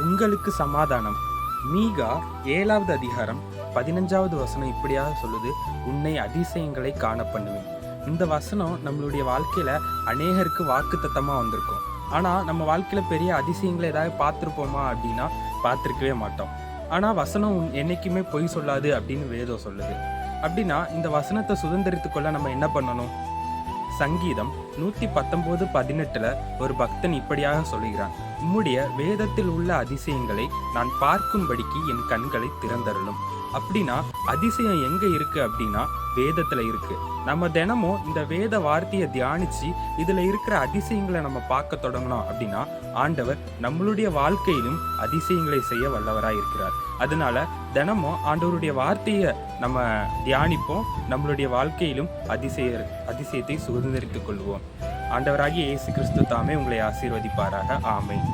உங்களுக்கு சமாதானம். மீகா 7வது அதிகாரம் 15வது வசனம் இப்படியாக சொல்லுது, உன்னை அதிசயங்களை காண பண்ணுவேன். இந்த வசனம் நம்மளுடைய வாழ்க்கையில அநேகருக்கு வாக்குத்தத்தமா வந்திருக்கும். ஆனா நம்ம வாழ்க்கையில பெரிய அதிசயங்களை ஏதாவது பார்த்துருப்போமா அப்படின்னா பார்த்துருக்கவே மாட்டோம். ஆனா வசனம் என்னைக்குமே பொய் சொல்லாது அப்படின்னு வேதம் சொல்லுது. அப்படின்னா இந்த வசனத்தை சுதந்திரித்துக் கொள்ள நம்ம என்ன பண்ணணும்? சங்கீதம் 119:18 ஒரு பக்தன் இப்படியாக சொல்லுகிறான், உம்முடைய வேதத்தில் உள்ள அதிசயங்களை நான் பார்க்கும்படிக்கு என் கண்களை திறந்தருளும். அப்படின்னா அதிசயம் எங்க இருக்கு அப்படின்னா வேதத்துல இருக்கு. நம்ம தினமும் இந்த வேத வார்த்தையை தியானிச்சு இதுல இருக்கிற அதிசயங்களை நம்ம பார்க்க தொடங்கணும் அப்படின்னா ஆண்டவர் நம்மளுடைய வாழ்க்கையிலும் அதிசயங்களை செய்ய வல்லவராய் இருக்கிறார். அதனால தினமும் ஆண்டவருடைய வார்த்தையை நம்ம தியானிப்போம், நம்மளுடைய வாழ்க்கையிலும் அதிசயத்தை சுதந்திரித்துக் கொள்வோம். ஆண்டவராகிய இயேசு கிறிஸ்து தாமே உங்களை ஆசீர்வதிப்பாராக. ஆமென்.